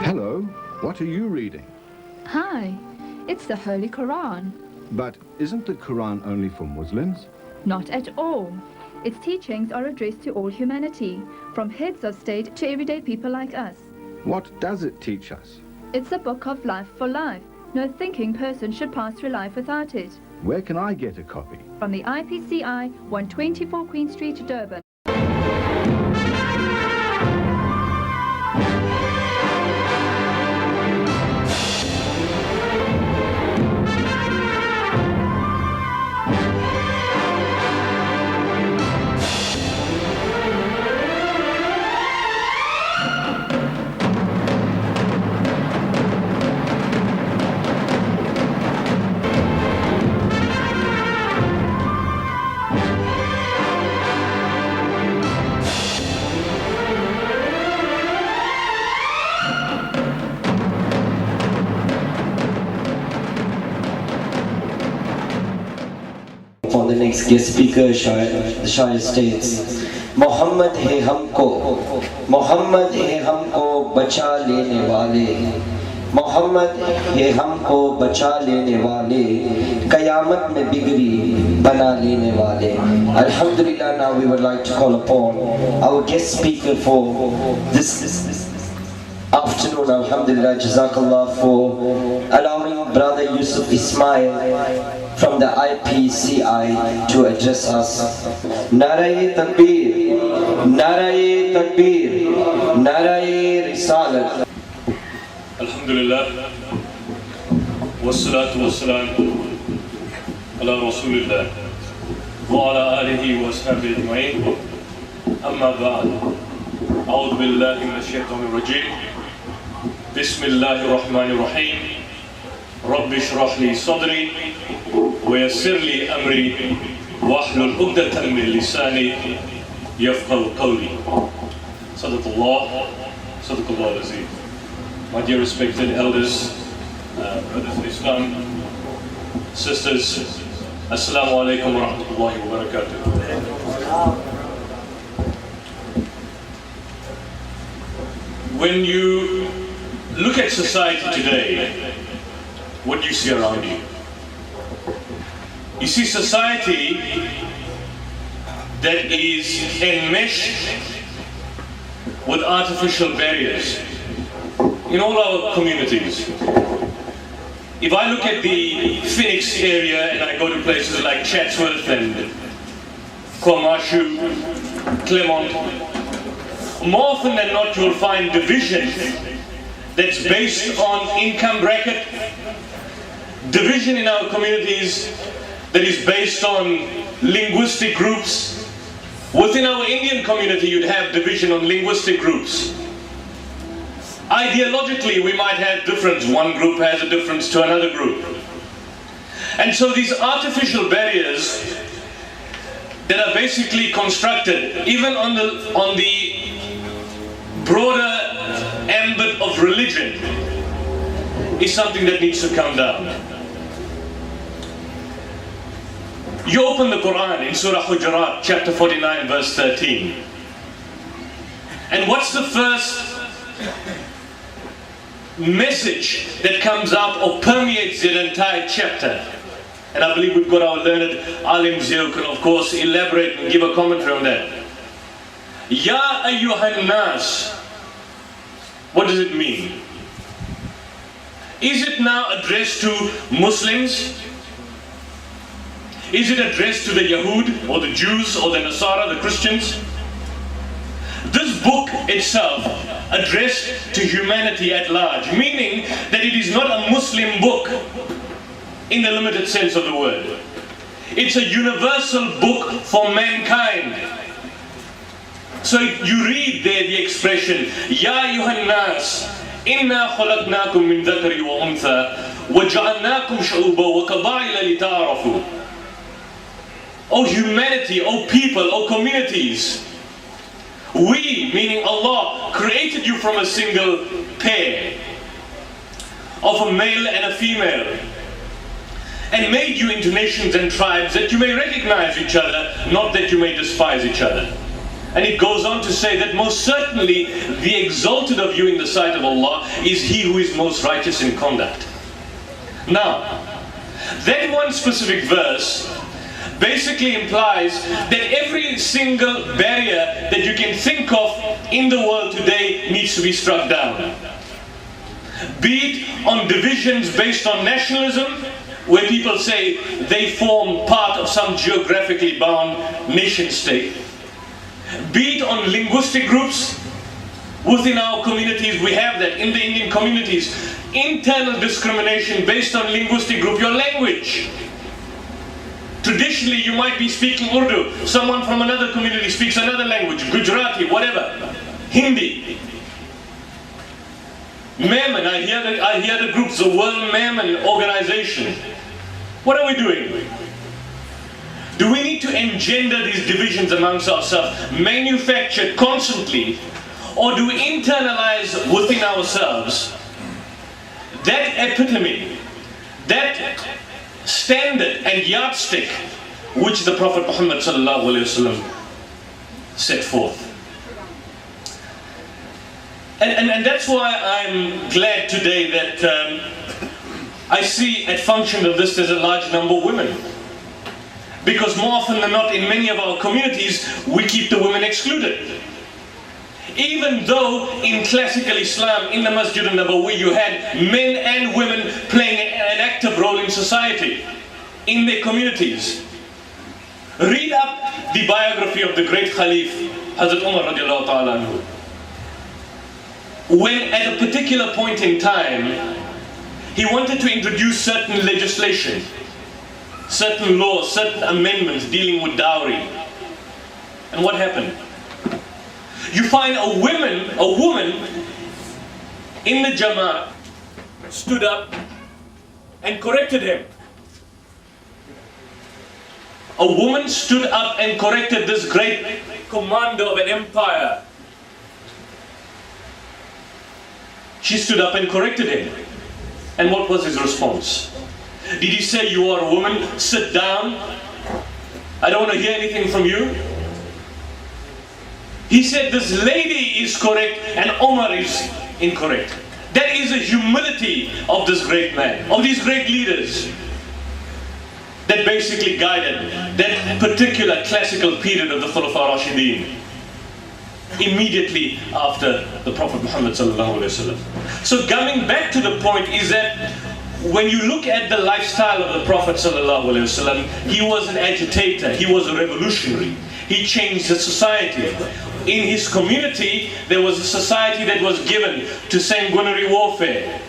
Hello, what are you reading? Hi, it's the Holy Qur'an. But isn't the Qur'an only for Muslims? Not at all. Its teachings are addressed to all humanity, from heads of state to everyday people like us. What does it teach us? It's a book of life for life. No thinking person should pass through life without it. Where can I get a copy? From the IPCI, 124 Queen Street, Durban. For the next guest speaker, the Shire states, Muhammad hai humko bacha lene wale, Muhammad hai humko bacha lene wale, Qayamat mein bigri bana lene wale. Alhamdulillah, now we would like to call upon our guest speaker for this afternoon. Alhamdulillah, Jazakallah for allowing Brother Yusuf Ismail from the IPCI to address us. Naraye Takbir, Naraye Takbir, Naraye Risalat. Alhamdulillah, wassalatu wassalamu ala Rasulillah wa ala alihi wa ashabihi ajma'in. Amma ba'd. A'udhu billahi minash shaitanir rajim. Bismillahir rahmanir rahim. Rabbi shrah li sadri ويسر لي أمري واحلل عقدة من لساني يفقهوا قولي. صدق الله العظيم. My dear respected elders, brothers in Islam, sisters, Assalamu alaikum wa rahmatullahi wa barakatuh. When you look at society today, what do you see around you? You see society that is enmeshed with artificial barriers in all our communities. If I look at the Phoenix area and I go to places like Chatsworth and Kwamashu, Claremont, more often than not you'll find division that's based on income bracket, division in our communities that is based on linguistic groups. Within our Indian community, you'd have division on linguistic groups. Ideologically, we might have difference. One group has a difference to another group. And so these artificial barriers that are basically constructed, even on the broader ambit of religion, is something that needs to come down. You open the Qur'an in Surah Hujurat, chapter 49, verse 13. And what's the first message that comes out or permeates the entire chapter? And I believe we've got our learned alims here who can of course elaborate and give a commentary on that. Ya ayyuhan nas. What does it mean? Is it now addressed to Muslims? Is it addressed to the Yahud or the Jews or the Nasara, the Christians? This book itself addressed to humanity at large, meaning that it is not a Muslim book in the limited sense of the word. It's a universal book for mankind. So you read there the expression, Ya ayyuhan nas, inna khalaqnakum min dhakari wa untha, wa ja'alnakum shu'uba wa qaba'ila lita'arafu. O humanity, O people, O communities, we, meaning Allah, created you from a single pair of a male and a female and made you into nations and tribes that you may recognize each other, not that you may despise each other. And it goes on to say that most certainly the exalted of you in the sight of Allah is he who is most righteous in conduct. Now, that one specific verse basically implies that every single barrier that you can think of in the world today needs to be struck down. Be it on divisions based on nationalism, where people say they form part of some geographically bound nation state. Be it on linguistic groups. Within our communities, we have that in the Indian communities. Internal discrimination based on linguistic group, your language. Traditionally, you might be speaking Urdu. Someone from another community speaks another language, Gujarati, whatever, Hindi. Mammon, I hear the groups, the World Mammon Organization. What are we doing? Do we need to engender these divisions amongst ourselves, manufactured constantly, or do we internalize within ourselves that epitome, that standard and yardstick which the Prophet Muhammad ﷺ set forth? And that's why I'm glad today that I see at function of this there's a large number of women. Because more often than not in many of our communities we keep the women excluded. Even though in classical Islam, in the Masjid al-Nabawi, you had men and women playing an active role in society, in their communities. Read up the biography of the great Khalif, Hazrat Umar radiallahu ta'ala anhu. When at a particular point in time, he wanted to introduce certain legislation, certain laws, certain amendments dealing with dowry. And what happened? You find a woman in the Jama'at stood up and corrected him. A woman stood up and corrected this great commander of an empire. She stood up and corrected him. And what was his response? Did he say, "You are a woman, sit down, I don't want to hear anything from you"? He said, "This lady is correct and Omar is incorrect." That is the humility of this great man, of these great leaders that basically guided that particular classical period of the Khulafa Rashideen, immediately after the Prophet Muhammad sallallahu alaihi wasallam. So coming back to the point is that when you look at the lifestyle of the Prophet sallallahu alaihi wasallam, he was an agitator, he was a revolutionary, he changed the society. In his community, there was a society that was given to sanguinary warfare,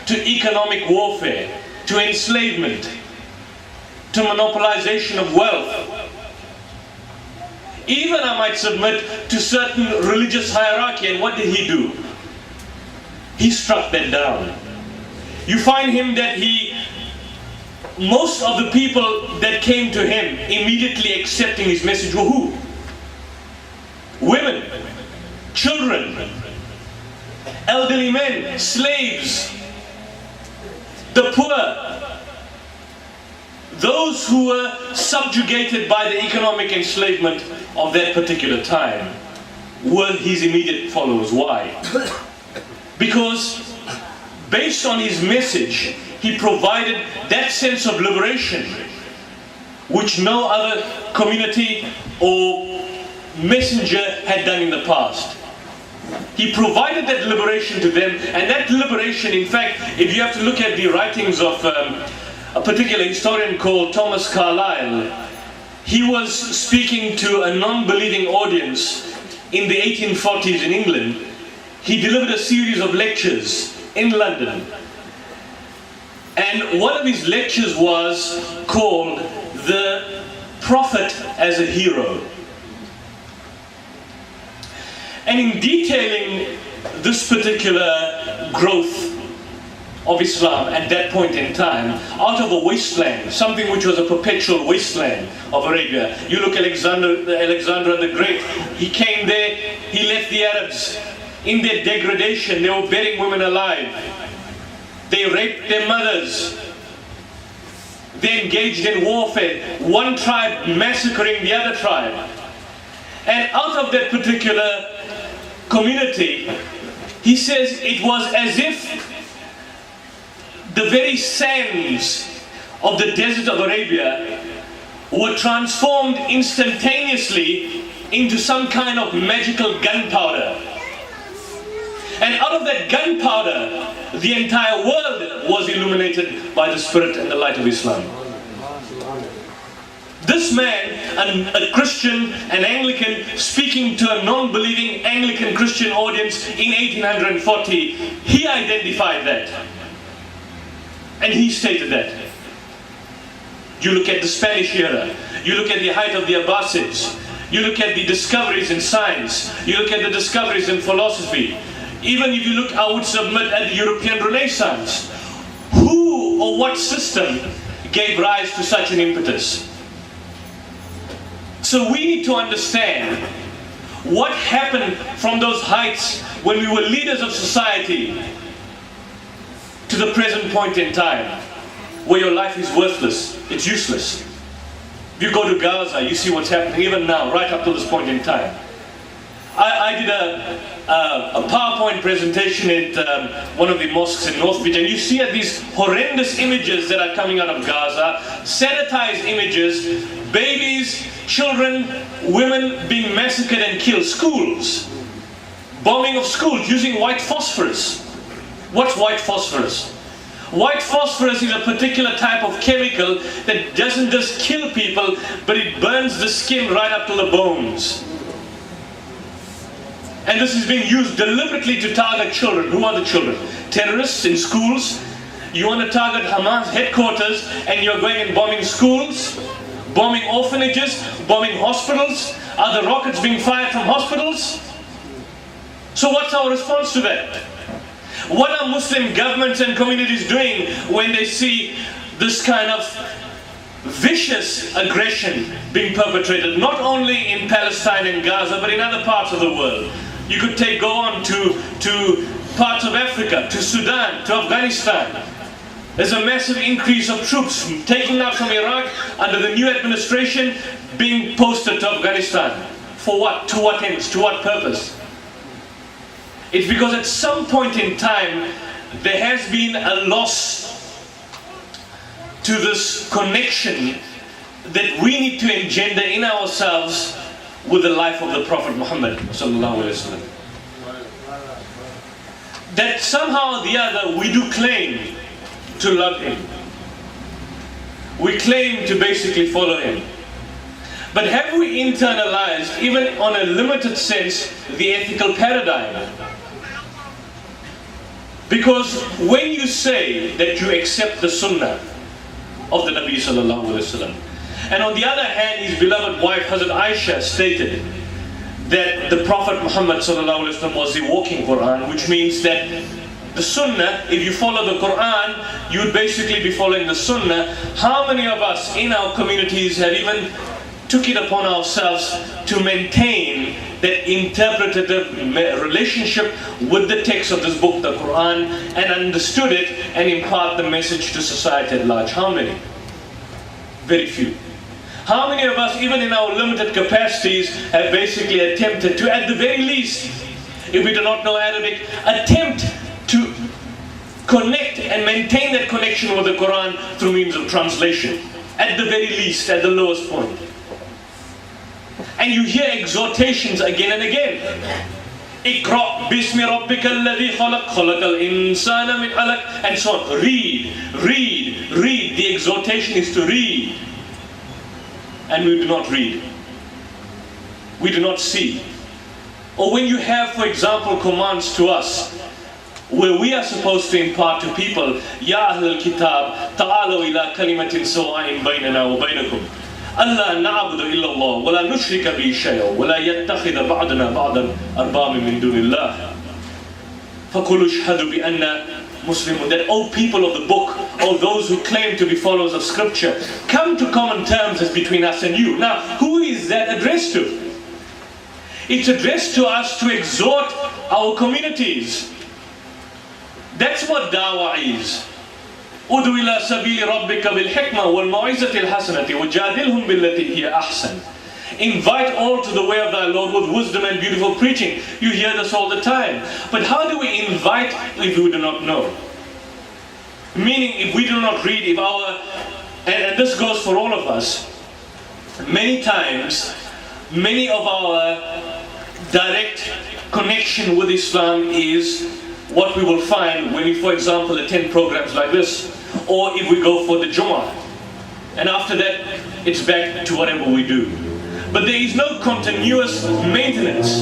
to economic warfare, to enslavement, to monopolization of wealth. Even, I might submit, to certain religious hierarchy. And what did he do? He struck that down. You find him that most of the people that came to him immediately accepting his message were who? Women, children, elderly men, slaves, the poor, those who were subjugated by the economic enslavement of that particular time were his immediate followers. Why? Because based on his message, he provided that sense of liberation which no other community or messenger had done in the past. He provided that liberation to them, and that liberation, in fact, if you have to look at the writings of a particular historian called Thomas Carlyle, he was speaking to a non-believing audience in the 1840s in England. He delivered a series of lectures in London, and one of his lectures was called "The Prophet as a Hero." And in detailing this particular growth of Islam at that point in time, out of a wasteland, something which was a perpetual wasteland of Arabia. You look at Alexander the Great, he came there, he left the Arabs in their degradation. They were burying women alive. They raped their mothers. They engaged in warfare, one tribe massacring the other tribe. And out of that particular community, he says it was as if the very sands of the desert of Arabia were transformed instantaneously into some kind of magical gunpowder. And out of that gunpowder, the entire world was illuminated by the spirit and the light of Islam. This man, a Christian, an Anglican, speaking to a non-believing Anglican Christian audience in 1840, he identified that. And he stated that. You look at the Spanish era, you look at the height of the Abbasids, you look at the discoveries in science, you look at the discoveries in philosophy, even if you look, I would submit, at the European Renaissance. Who or what system gave rise to such an impetus? So we need to understand what happened from those heights when we were leaders of society to the present point in time, where your life is worthless, it's useless. If you go to Gaza, you see what's happening even now, right up to this point in time. I did a PowerPoint presentation at one of the mosques in Northbridge, and you see these horrendous images that are coming out of Gaza, sanitized images, babies, children, women being massacred and killed, schools, bombing of schools using white phosphorus. What's white phosphorus? White phosphorus is a particular type of chemical that doesn't just kill people, but it burns the skin right up to the bones. And this is being used deliberately to target children. Who are the children? Terrorists in schools. You want to target Hamas headquarters, and you're going and bombing schools, bombing orphanages, bombing hospitals. Are the rockets being fired from hospitals? So what's our response to that? What are Muslim governments and communities doing when they see this kind of vicious aggression being perpetrated, not only in Palestine and Gaza, but in other parts of the world? You could go on to parts of Africa, to Sudan, to Afghanistan. There's a massive increase of troops taken out from Iraq under the new administration being posted to Afghanistan. For what? To what ends? To what purpose? It's because at some point in time there has been a loss to this connection that we need to engender in ourselves with the life of the Prophet Muhammad sallallahu alaihi wasallam. That somehow or the other we do claim to love him. We claim to basically follow him. But have we internalized, even on a limited sense, the ethical paradigm? Because when you say that you accept the sunnah of the Nabi sallallahu alaihi wasallam, and on the other hand his beloved wife Hazrat Aisha stated that the Prophet Muhammad sallallahu alaihi wasallam was the walking Qur'an, which means that the sunnah, if you follow the Qur'an, you would basically be following the sunnah. How many of us in our communities have even took it upon ourselves to maintain that interpretative relationship with the text of this book, the Qur'an, and understood it and impart the message to society at large? How many? Very few. How many of us, even in our limited capacities, have basically attempted to, at the very least, if we do not know Arabic, attempt to connect and maintain that connection with the Qur'an through means of translation? At the very least, at the lowest point. And you hear exhortations again and again. Iqra bismi rabbika alladhi khalaq khalaqal insana min alaq, and so on. Read, read, read. The exhortation is to read. And we do not read. We do not see. Or when you have, for example, commands to us, where we are supposed to impart to people, Ya Ahl al-Kitab, ta'alaw ila kalimatin sawa'in baynana wa baynakum. Allah na'budu illa Allah, wa la nushrika bi shay'a, wa la yattakhidha ba'dana ba'dan arbabin min dunillah. Faqulu ashhadu bi anna Muslimun. That, O people of the book, or those who claim to be followers of scripture, come to common terms as between us and you. Now, who is that addressed to? It's addressed to us to exhort our communities. That's what dawah is. Udu ila sabili rabbika bil hikmah wal mau'izati al hasanati wajadilhum billati hiya ahsan. Invite all to the way of thy Lord with wisdom and beautiful preaching. You hear this all the time. But how do we invite if we do not know? Meaning, if we do not read, if our, and this goes for all of us, many times, many of our direct connection with Islam is what we will find when we, for example, attend programs like this, or if we go for the Jummah. And after that, it's back to whatever we do. But there is no continuous maintenance.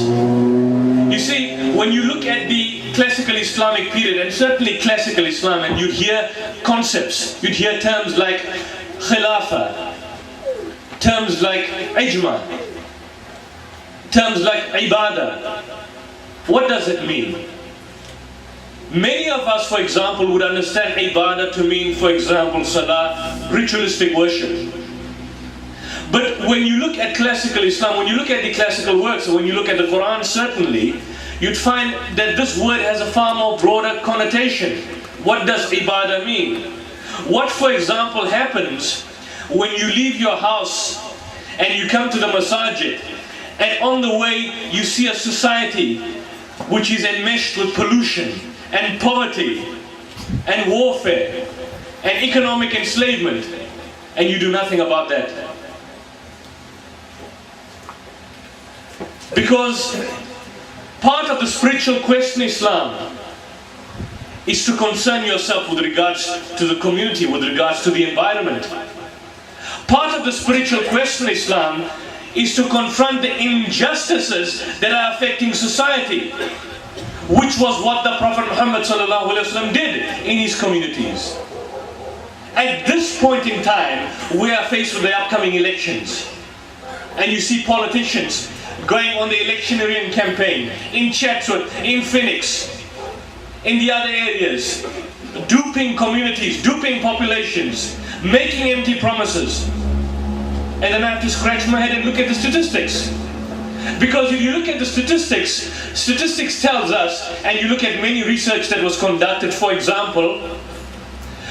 You see, when you look at the classical Islamic period, and certainly classical Islam, and you'd hear concepts, you'd hear terms like khilafah, terms like ijma, terms like ibadah. What does it mean? Many of us, for example, would understand ibadah to mean, for example, salah, ritualistic worship. But when you look at classical Islam, when you look at the classical works, or when you look at the Qur'an, certainly, you'd find that this word has a far more broader connotation. What does ibadah mean? What, for example, happens when you leave your house and you come to the Masjid, and on the way you see a society which is enmeshed with pollution and poverty and warfare and economic enslavement, and you do nothing about that? Because part of the spiritual quest in Islam is to concern yourself with regards to the community, with regards to the environment. Part of the spiritual quest in Islam is to confront the injustices that are affecting society, which was what the Prophet Muhammad ﷺ did in his communities. At this point in time, we are faced with the upcoming elections. And you see politicians going on the electioneering campaign in Chatsworth, in Phoenix, in the other areas, duping communities, duping populations, making empty promises. And then I have to scratch my head and look at the statistics. Because if you look at the statistics tells us, and you look at many research that was conducted, for example,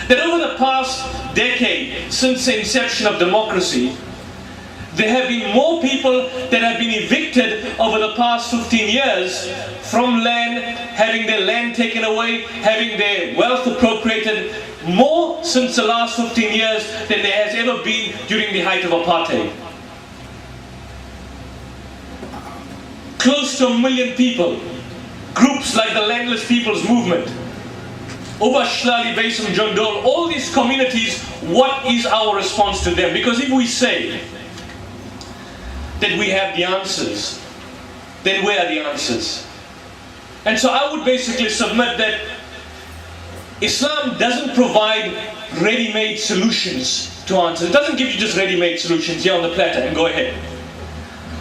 that over the past decade, since the inception of democracy, there have been more people that have been evicted over the past 15 years from land, having their land taken away, having their wealth appropriated, more since the last 15 years than there has ever been during the height of apartheid. Close to 1 million people, groups like the Landless People's Movement, Obashlali Basin Jondol, all these communities, what is our response to them? Because if we say that we have the answers, then where are the answers? And so I would basically submit that Islam doesn't provide ready-made solutions to answers. It doesn't give you just ready-made solutions here on the platter and go ahead.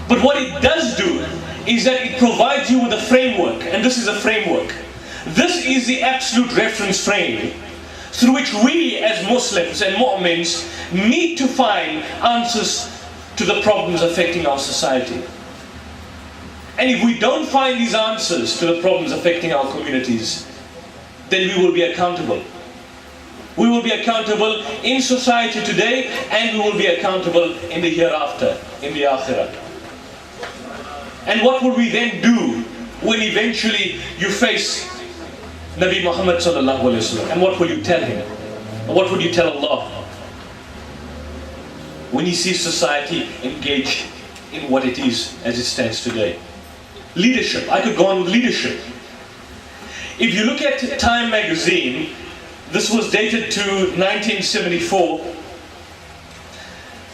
But what it does do is that it provides you with a framework, and this is a framework. This is the absolute reference frame through which we as Muslims and Mu'mins need to find answers to the problems affecting our society. And if we don't find these answers to the problems affecting our communities, then we will be accountable. We will be accountable in society today, and we will be accountable in the hereafter, in the akhirah. And what will we then do when eventually you face Nabi Muhammad sallallahu alaihi wasallam? And what will you tell him? And what will you tell Allah when he sees society engaged in what it is as it stands today? Leadership. I could go on with leadership. If you look at Time magazine, this was dated to 1974.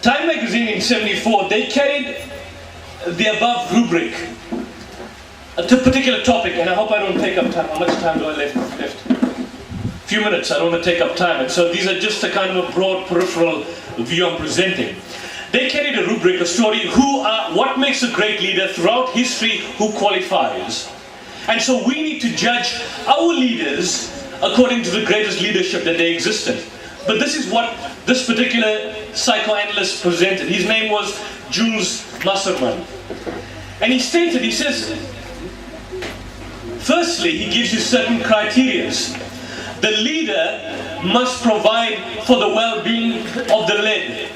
Time magazine in 74, they carried the above rubric, a particular topic, and I hope I don't take up time. How much time do I left? Few minutes, I don't want to take up time. And so these are just a kind of a broad peripheral view I'm presenting. They carried a rubric, a story, what makes a great leader throughout history, who qualifies. And so we need to judge our leaders according to the greatest leadership that they existed. But this is what this particular psychoanalyst presented. His name was Jules Masserman. And he stated, he says, firstly, he gives you certain criteria. The leader must provide for the well-being of the led.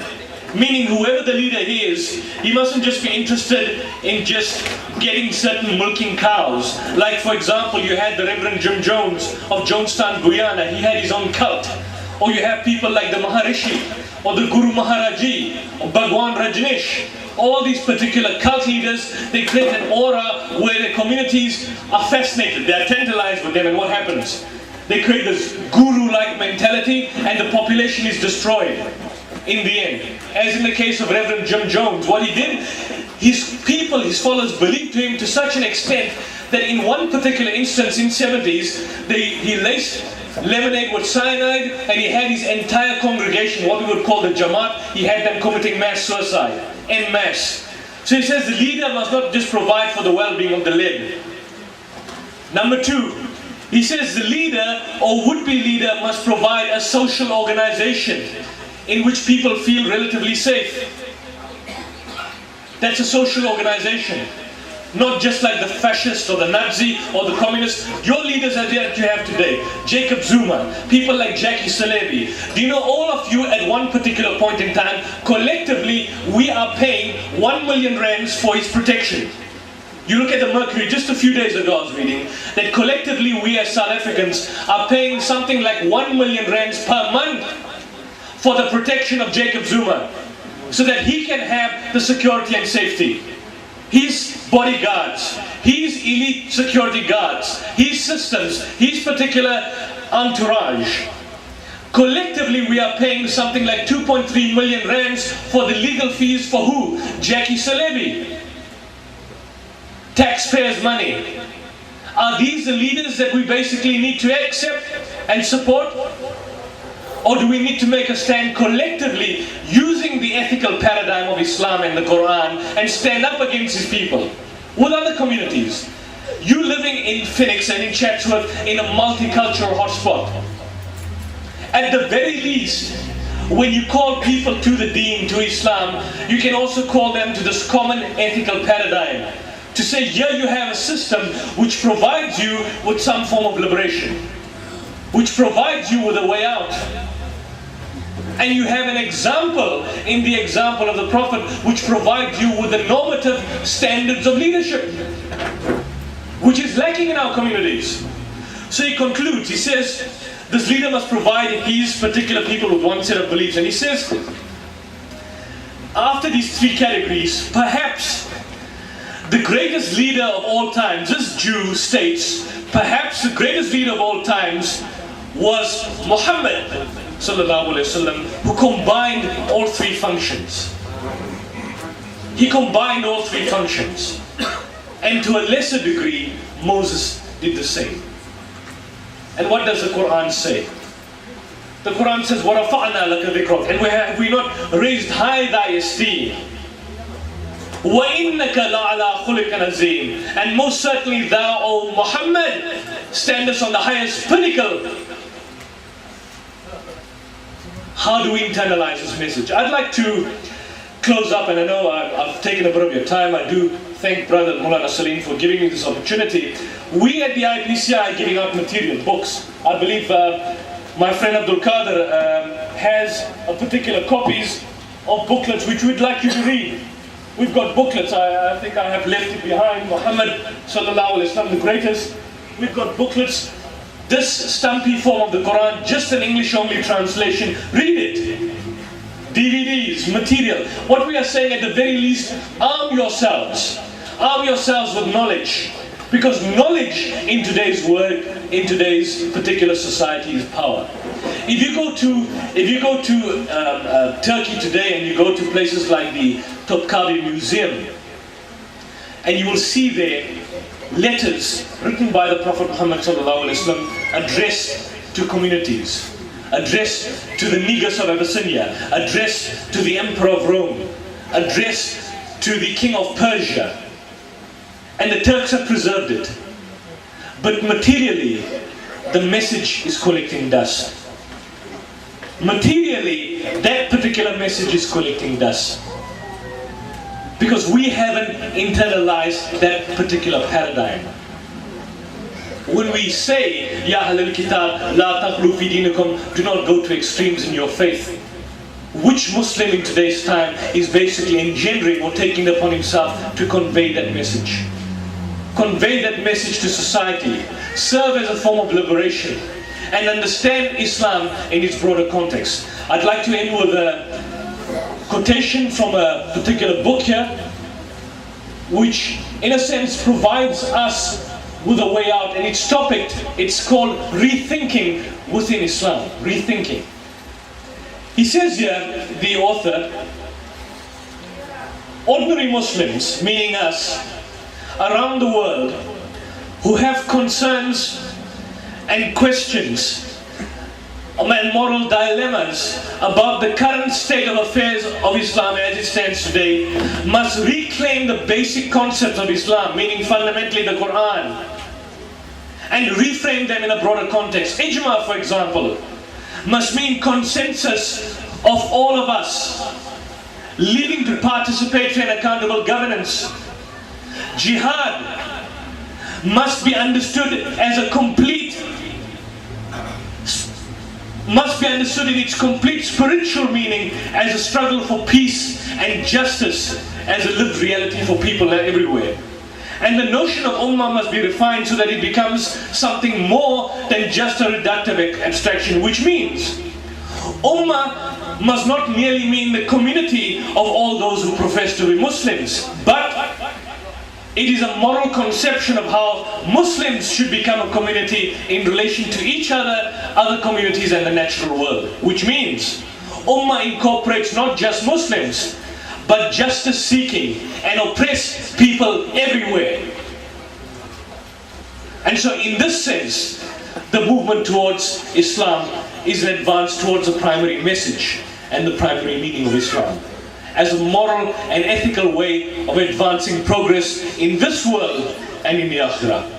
Meaning whoever the leader is, he mustn't just be interested in just getting certain milking cows. Like for example, you had the Reverend Jim Jones of Jonestown, Guyana. He had his own cult. Or you have people like the Maharishi, or the Guru Maharaji, or Bhagwan Rajneesh. All these particular cult leaders, they create an aura where the communities are fascinated. They are tantalized with them, and what happens? They create this guru-like mentality, and the population is destroyed in the end. As in the case of Reverend Jim Jones, what he did, his people, his followers believed him to such an extent that in one particular instance in 70s, he laced lemonade with cyanide, and he had his entire congregation, what we would call the Jamaat, he had them committing mass suicide, en masse. So he says the leader must not just provide for the well-being of the led. Number two, he says the leader or would-be leader must provide a social organization in which people feel relatively safe. That's a social organization. Not just like the fascist or the Nazi or the communist. Your leaders are there that you have today. Jacob Zuma, people like Jackie Salebi. Do you know all of you at one particular point in time, collectively, we are paying 1 million rands for his protection. You look at the Mercury, just a few days ago I was reading, that collectively we as South Africans are paying something like 1 million rands per month for the protection of Jacob Zuma, so that he can have the security and safety. His bodyguards, his elite security guards, his systems, his particular entourage. Collectively we are paying something like 2.3 million rands for the legal fees for who? Jackie Salebi. Taxpayers' money. Are these the leaders that we basically need to accept and support? Or do we need to make a stand collectively using the ethical paradigm of Islam and the Qur'an and stand up against his people with other communities? You living in Phoenix and in Chatsworth in a multicultural hotspot. At the very least, when you call people to the deen, to Islam, you can also call them to this common ethical paradigm. To say, here you have a system which provides you with some form of liberation, which provides you with a way out. And you have an example in the example of the Prophet which provides you with the normative standards of leadership, which is lacking in our communities. So he concludes, he says, this leader must provide his particular people with one set of beliefs. And he says, after these three categories, perhaps the greatest leader of all times, this Jew states, perhaps the greatest leader of all times was Muhammad sallallahu alaihi wasallam, who combined all three functions. He combined all three functions. And to a lesser degree, Moses did the same. And what does the Qur'an say? The Qur'an says, وَرَفَعْنَا لَكَ ذِكْرَكَ. And have we not raised high thy esteem? وَإِنَّكَ لَعَلَىٰ خُلِقٍ عَظِيمٍ. And most certainly thou, O Muhammad, standest on the highest pinnacle. How do we internalize this message? I'd like to close up, and I know I've taken a bit of your time. I do thank Brother Mulana Salim for giving me this opportunity. We at the IPCI are giving out material, books. I believe my friend Abdul Qadir has a particular copies of booklets which we'd like you to read. We've got booklets, I think I have left it behind. Muhammad sallallahu alaihi wasallam, the greatest. We've got booklets. This stumpy form of the Quran, just an English-only translation. Read it. DVDs, material. What we are saying at the very least, arm yourselves. Arm yourselves with knowledge. Because knowledge in today's world, in today's particular society, is power. If you go to Turkey today and you go to places like the Topkapi Museum, and you will see there letters written by the Prophet Muhammad ﷺ addressed to communities, addressed to the Negus of Abyssinia, addressed to the Emperor of Rome, addressed to the King of Persia. And the Turks have preserved it. But materially, the message is collecting dust. Materially, that particular message is collecting dust. Because we haven't internalized that particular paradigm. When we say, Ya Ahlul Kitab, La Taghlu fi dinikum, do not go to extremes in your faith. which Muslim in today's time is basically engendering or taking it upon himself to convey that message. Convey that message to society, serve as a form of liberation, and understand Islam in its broader context. I'd like to end with a quotation from a particular book here, which in a sense provides us with a way out, and its topic, it's called Rethinking Within Islam. Rethinking. He says here, the author, ordinary Muslims, meaning us, around the world, who have concerns and questions and moral dilemmas about the current state of affairs of Islam as it stands today, must reclaim the basic concepts of Islam, meaning fundamentally the Qur'an, and reframe them in a broader context. Ijma, for example, must mean consensus of all of us living to participatory and accountable governance. Jihad must be understood as a must be understood in its complete spiritual meaning as a struggle for peace and justice as a lived reality for people everywhere. And the notion of ummah must be refined so that it becomes something more than just a reductive abstraction, which means ummah must not merely mean the community of all those who profess to be Muslims, but it is a moral conception of how Muslims should become a community in relation to each other, other communities and the natural world. Which means ummah incorporates not just Muslims, but justice seeking and oppressed people everywhere. And so in this sense, the movement towards Islam is an advance towards the primary message and the primary meaning of Islam, as a moral and ethical way of advancing progress in this world and in the Akhirah.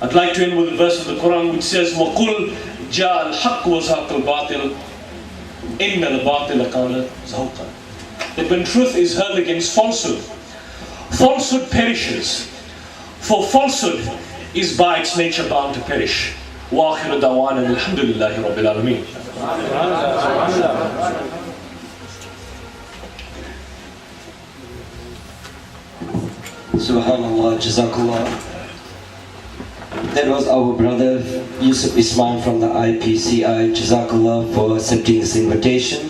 I'd like to end with a verse of the Qur'an which says, وَقُلْ جَاءَ الْحَقُّ وَزَهَقَ الْبَاطِلُ إِنَّ الْبَاطِلَ كَانَ زَهُوقًا. That when truth is hurled against falsehood, falsehood perishes, for falsehood is by its nature bound to perish. وَآخِرُ دَعْوَانَا الْحَمْدُ لِلَّهِ رَبِّ الْعَالَمِينَ. Subhanallah, Jazakallah. That was our brother Yusuf Ismail from the IPCI. Jazakallah for accepting this invitation.